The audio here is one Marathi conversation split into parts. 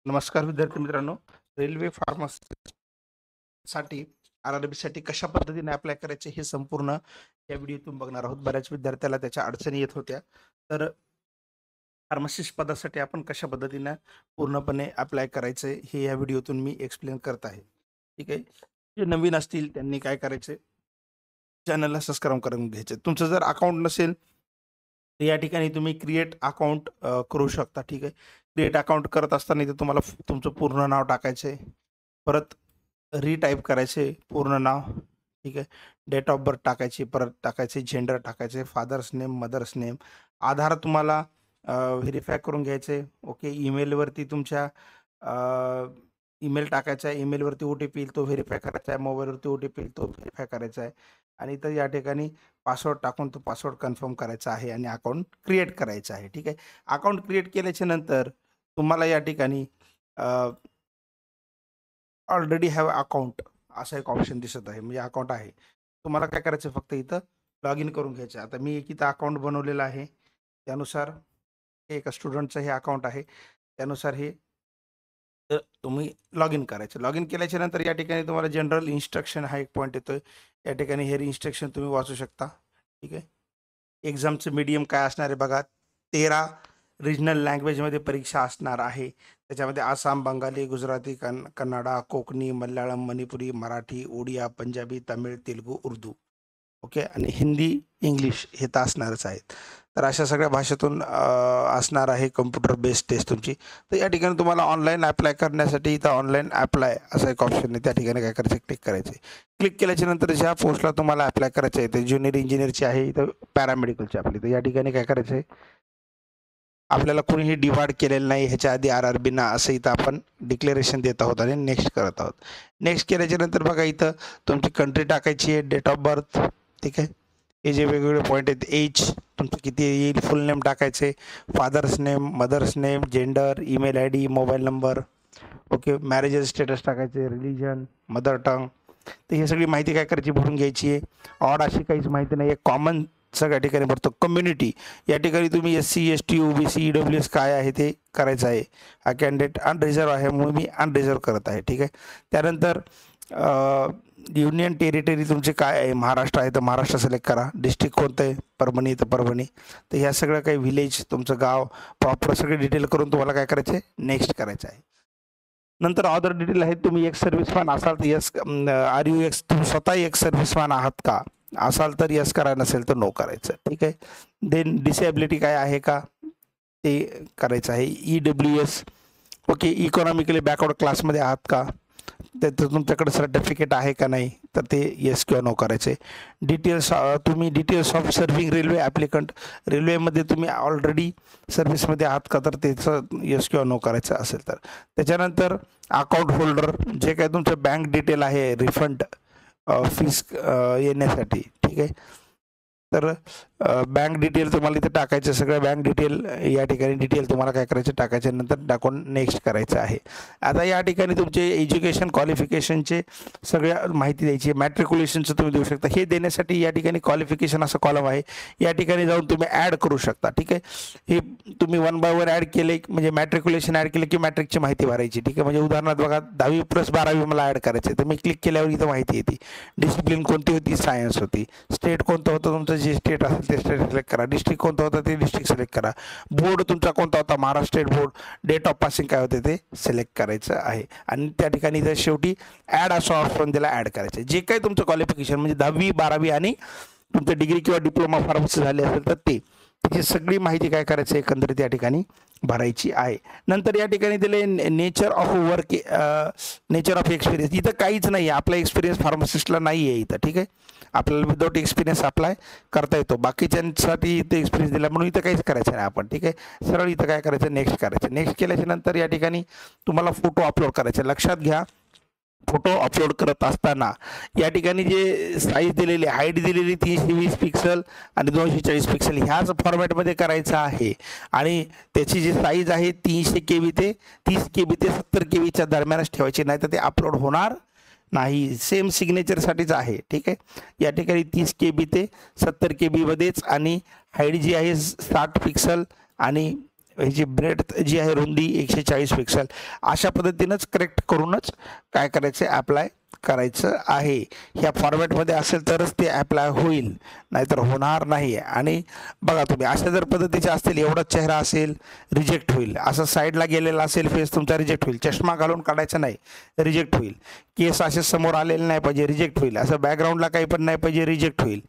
नमस्कार विद्यार्थी मित्रांनो. रेल्वे फार्मसीसाठी आर-आर-बीसाठी कशा पद्धतीने अप्लाय करायचे हे संपूर्ण या व्हिडिओतून बघणार आहोत. बऱ्याच विद्यार्थ्याला त्याच्या अडचणी येत होत्या. तर फार्मासिस्ट पदासाठी आपण कशा पद्धतीने पूर्णपणे अप्लाय करायचे हे या व्हिडिओतून मी एक्सप्लेन करत आहे. ठीक आहे. जे नवीन असतील त्यांनी काय करायचे, चॅनलला सबस्क्राईब करून घ्यायचे. तुमचं जर अकाउंट नसेल तर या ठिकाणी तुम्ही क्रिएट अकाउंट करू शकता. ठीक आहे. क्रिएट अकाउंट करत असताना इथे तुम्हाला तुमचं पूर्ण नाव टाकायचं आहे. परत रिटाईप करायचे पूर्ण नाव. ठीक आहे. डेट ऑफ बर्थ टाकायची, परत टाकायचे, जेंडर टाकायचे, फादर्स नेम, मदर्स नेम, आधार तुम्हाला व्हेरीफाय करून घ्यायचे. ओके. ईमेलवरती तुमच्या ईमेल टाकायचा आहे. ईमेलवरती ओ-टी-पी येईल, तो व्हेरीफाय करायचा आहे. मोबाईलवरती ओ-टी-पी येईल, तो व्हेरीफाय करायचा आहे. आणि तर या ठिकाणी पासवर्ड टाकून तो पासवर्ड कन्फर्म करायचा आहे आणि अकाउंट क्रिएट करायचं आहे. ठीक आहे. अकाउंट क्रिएट केल्याच्या नंतर तुम्हाला या ठिकाणी ऑलरेडी हॅव अकाउंट असा एक ऑप्शन दिसत आहे. म्हणजे अकाउंट आहे. तुम्हाला काय करायचं, फक्त इथं लॉग इन करून घ्यायचं. आता मी एक इथं अकाउंट बनवलेलं आहे. त्यानुसार हे एका स्टुडंटचं हे अकाउंट आहे. त्यानुसार हे तुम्ही लॉग इन करायचं. लॉग इन केल्याच्या नंतर या ठिकाणी तुम्हाला जनरल इन्स्ट्रक्शन हा एक पॉईंट येतोय. या ठिकाणी हे इन्स्ट्रक्शन तुम्ही वाचू शकता. ठीक आहे. एक्झामचं मीडियम काय असणार आहे बघा. 13 रिजनल लँग्वेजमध्ये परीक्षा असणार आहे. त्याच्यामध्ये आसाम, बंगाली, गुजराती, कन्नडा, कोकणी, मल्याळम, मणिपुरी, मराठी, ओडिया, पंजाबी, तमिळ, तेलुगू, उर्दू. ओके. आणि हिंदी, इंग्लिश हे तर असणारच आहेत. तर अशा सगळ्या भाषेतून असणार आहे कम्प्युटर बेस्ड टेस्ट तुमची. तर या ठिकाणी तुम्हाला ऑनलाईन अप्लाय करण्यासाठी इथं ऑनलाईन अप्लाय असा एक ऑप्शन आहे. त्या ठिकाणी काय करायचं, क्लिक करायचं. क्लिक केल्याच्या नंतर ज्या पोस्टला तुम्हाला अप्लाय करायचं आहे ते ज्युनियर इंजिनियरची आहे, इथं पॅरामेडिकलची आपली. तर या ठिकाणी काय करायचं आहे, आपल्याला कोणीही डिवाइड केलेलं नाही ह्याच्या आधी आर-आर-बी ना, असं इथं आपण डिक्लेरेशन देत आहोत आणि नेक्स्ट करत आहोत. नेक्स्ट केल्याच्या नंतर बघा इथं तुमची कंट्री टाकायची आहे, डेट ऑफ बर्थ. ठीक आहे. हे जे वेगवेगळे पॉईंट आहेत, एज तुमचं किती येईल, फुल नेम टाकायचे, father's name, mother's name, gender, email I D, mobile number. Okay. Marriages status टाकायचे, रिलिजन, मदर टंग. तर ही सगळी माहिती काय करायची, भरून घ्यायची आहे. ऑड अशी काहीच माहिती नाही आहे. कॉमन सगळ्या ठिकाणी भरतो. कम्युनिटी या ठिकाणी तुम्ही SC, ST, OBC, EWS काय आहे ते करायचं आहे. हा कॅन्डिडेट अनरिझर्व आहे म्हणून मी अनरिझर्व करत आहे. ठीक आहे. त्यानंतर युनियन टेरिटरी तुमचे काय आहे, महाराष्ट्र आहे तर महाराष्ट्र सिलेक्ट करा. डिस्ट्रिक्ट कोणतं आहे, परभणी तर परभणी. तर ह्या सगळं काही विलेज, तुमचं गाव प्रॉपर सगळे डिटेल करून तुम्हाला काय करायचं आहे, नेक्स्ट करायचं आहे. नंतर अदर डिटेल आहेत. तुम्ही एक सर्व्हिसमॅन असाल तर यस, आर यू एक्स, तुम्ही स्वतः एक सर्व्हिसमॅन आहात का, असाल तर यस करा, नसेल तर नो करायचं. ठीक आहे. देन डिसेबिलिटी काय आहे का ते करायचं आहे. EWS. ओके. इकॉनॉमिकली बॅकवर्ड क्लासमध्ये आहात का, त्याचं तुमच्याकडे सर्टिफिकेट आहे का नाही, तर ते येस किंवा नो करायचे. डिटेल्स, तुम्ही details of serving railway applicant, रेल्वेमध्ये तुम्ही ऑलरेडी सर्व्हिसमध्ये आहात का, तर त्याचं येस किंवा नो करायचं असेल तर. त्याच्यानंतर अकाउंट होल्डर, जे काय तुमचं बँक डिटेल आहे रिफंड फीस येण्यासाठी. ठीक आहे. तर बँक डिटेल तुम्हाला इथे टाकायचं. सगळं बँक डिटेल या ठिकाणी डिटेल तुम्हाला काय करायचं, टाकायच्या नंतर टाकून नेक्स्ट करायचं आहे. आता या ठिकाणी तुमचे एज्युकेशन क्वालिफिकेशनचे सगळ्या माहिती द्यायची आहे. मॅट्रिक्युलेशनचं तुम्ही देऊ शकता. हे देण्यासाठी या ठिकाणी क्वालिफिकेशन असं कॉलम आहे. या ठिकाणी जाऊन तुम्ही ॲड करू शकता. ठीक आहे. हे तुम्ही 1 बाय 1 ॲड केले, म्हणजे मॅट्रिक्युलेशन ॲड केलं की मॅट्रिकची माहिती भरायची. ठीक आहे. म्हणजे उदाहरणार्थ बघा 10वी + 12वी मला ॲड करायचं आहे, तर मी क्लिक केल्यावर इथं माहिती येते. डिसिप्लिन कोणती होती, सायन्स होती. स्टेट कोणतं होतं तुमचं, जे स्टेट असेल ते स्टेट सिलेक्ट करा. डिस्ट्रिक्ट कोणतं होतं ते डिस्ट्रिक्ट सिलेक्ट करा. बोर्ड तुमचा कोणता होता, Maharashtra state board. Date of passing काय होते ते सिलेक्ट करायचं आहे. आणि त्या ठिकाणी जर शेवटी ॲड असं ऑप्शन त्याला ॲड करायचं. जे काही तुमचं क्वालिफिकेशन म्हणजे 10वी 12वी आणि तुमचं डिग्री किंवा डिप्लोमा फार्मसी झाले असेल तर ते, त्याची सगळी माहिती काय करायचं एकंदरीत या ठिकाणी भरायची आहे. नंतर या ठिकाणी दिले nature of work, nature of experience. इथं काहीच नाही आहे. आपला एक्सपिरियन्स फार्मासिस्टला नाही आहे इथं. ठीक आहे. आपल्याला विदाऊट एक्सपिरियन्स अप्लाय करता येतो. बाकीच्यांसाठी इथं एक्सपिरियन्स दिला म्हणून इथं काहीच करायचं नाही आपण. ठीक आहे. सरळ इथं काय करायचं, नेक्स्ट करायचं. नेक्स्ट केल्याच्या नंतर या ठिकाणी तुम्हाला फोटो अपलोड करायचे. लक्षात घ्या, फोटो अपलोड करत असताना या ठिकाणी जे साईज दिलेली, हाईट दिलेली 320 पिक्सल आणि 240 पिक्सल ह्याच फॉर्मॅटमध्ये करायचं आहे. आणि त्याची जी साईज आहे 300 KB ते 30 KB ते 70 KBच्या दरम्यानच ठेवायची, नाही तर ते अपलोड होणार नाही. सेम सिग्नेचरसाठीच आहे. ठीक आहे. या ठिकाणी 30 KB ते 70 KB मध्येच, आणि हाईट जी आहे 60 पिक्सल आणि ह्याची ब्रेथ जी आहे रुंदी 140 पिक्सल अशा पद्धतीनंच करेक्ट करूनच काय करायचं अप्लाय करायचं आहे. ह्या फॉर्मॅटमध्ये असेल तरच ते अप्लाय होईल, नाहीतर होणार नाही. आणि बघा तुम्ही अशा जर पद्धतीचे असतील, एवढाच चेहरा असेल रिजेक्ट होईल, असं साईडला गेलेला असेल फेस तुमचा रिजेक्ट होईल. चष्मा घालून काढायचा नाही, रिजेक्ट होईल. केस असे समोर आलेले नाही पाहिजे, रिजेक्ट होईल. असं बॅकग्राऊंडला काही पण नाही पाहिजे, रिजेक्ट होईल.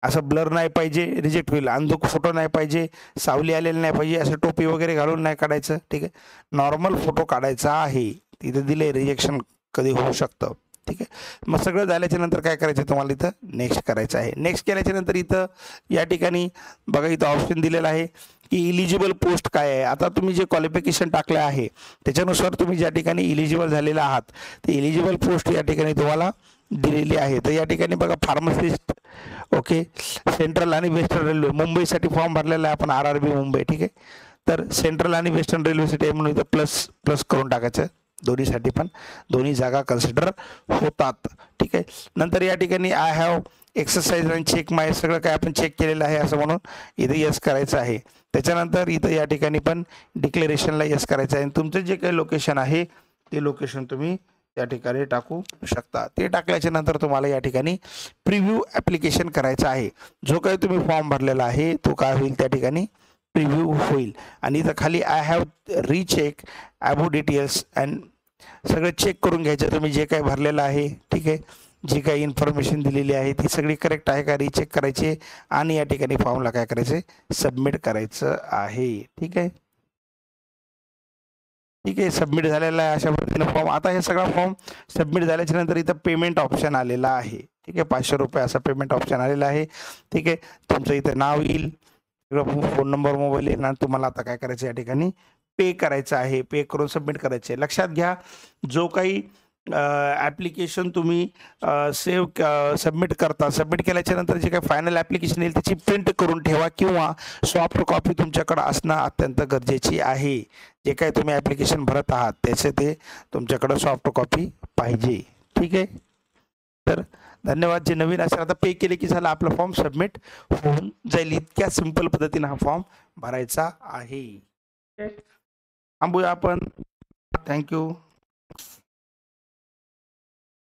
असं ब्लर नाही पाहिजे, रिजेक्ट होईल. अंधुक फोटो नाही पाहिजे, सावली आलेली नाही पाहिजे, असं टोपी वगैरे घालून नाही काढायचं. ठीक आहे, नॉर्मल फोटो काढायचा आहे. तिथे दिले रिजेक्शन कधी होऊ शकतं. ठीक आहे, मग सगळं झाल्याच्या नंतर काय करायचं तुम्हाला इथं नेक्स्ट करायचं आहे. नेक्स्ट केल्याच्या नंतर इथं या ठिकाणी बघा इथं ऑप्शन दिलेलं आहे की इलिजिबल पोस्ट काय आहे. आता तुम्ही जे क्वालिफिकेशन टाकलं आहे त्याच्यानुसार तुम्ही ज्या ठिकाणी इलिजिबल झालेला आहात ते इलिजिबल पोस्ट या ठिकाणी तुम्हाला दिलेली आहे. तर या ठिकाणी बघा फार्मसिस्ट, ओके, सेंट्रल आणि वेस्टर्न रेल्वे मुंबईसाठी फॉर्म भरलेला आहे आपण, RRB मुंबई. ठीक आहे, तर सेंट्रल आणि वेस्टर्न रेल्वेसाठी म्हणून इथं प्लस प्लस करून टाकायचं. दोन्हीसाठी पण दोन्ही जागा कन्सिडर होतात. ठीक आहे, नंतर या ठिकाणी आय हॅव एक्सरसाइज आणि चेक माय सगळं काय आपण चेक केलेलं आहे असं म्हणून इथे यस करायचं आहे. त्याच्यानंतर इथं या ठिकाणी पण डिक्लेरेशनला यस करायचं आहे. तुमचं जे काही लोकेशन आहे ते लोकेशन तुम्ही त्या ठिकाणी टाकू शकता. ते टाकल्याच्या नंतर तुम्हाला या ठिकाणी प्रिव्ह्यू ॲप्लिकेशन करायचं आहे. जो काही तुम्ही फॉर्म भरलेला आहे तो काय होईल त्या ठिकाणी प्रिव्ह्यू होईल. आणि इथं खाली I have recheck above details and सगळं चेक करून घ्यायचं तुम्ही जे काही भरलेलं आहे. ठीक आहे, जी काही इन्फॉर्मेशन दिलेली आहे ती सगळी करेक्ट आहे का रीचेक करायची आणि या ठिकाणी फॉर्मला काय करायचं सबमिट करायचं आहे. ठीक आहे, ठीक आहे, सबमिट झालेला आहे अशा पद्धतीनं फॉर्म. आता हे सगळा फॉर्म सबमिट झाल्याच्या नंतर इथं पेमेंट ऑप्शन आलेला आहे. ठीक आहे, 500 रुपये असा पेमेंट ऑप्शन आलेला आहे. ठीक आहे, तुमचं इथं नाव येईल, फोन नंबर मोबाईल येईल आणि तुम्हाला आता काय करायचं या ठिकाणी पे करायचं आहे. पे करून सबमिट करायचे. लक्षात घ्या, जो काही ॲप्लिकेशन तुम्ही सबमिट करता, सबमिट केल्याच्या नंतर जे काही फायनल ॲप्लिकेशन येईल त्याची प्रिंट करून ठेवा किंवा सॉफ्ट कॉपी तुमच्याकडे असणं अत्यंत गरजेची आहे. जे काही तुम्ही ॲप्लिकेशन भरत आहात त्याचे ते तुमच्याकडं सॉफ्ट कॉपी पाहिजे. ठीक आहे, तर धन्यवाद. जे नवीन असेल आता पे केले की झालं आपला फॉर्म सबमिट होऊन जाईल. इतक्या सिंपल पद्धतीनं हा फॉर्म भरायचा आहे. थांबूया आपण. थँक्यू.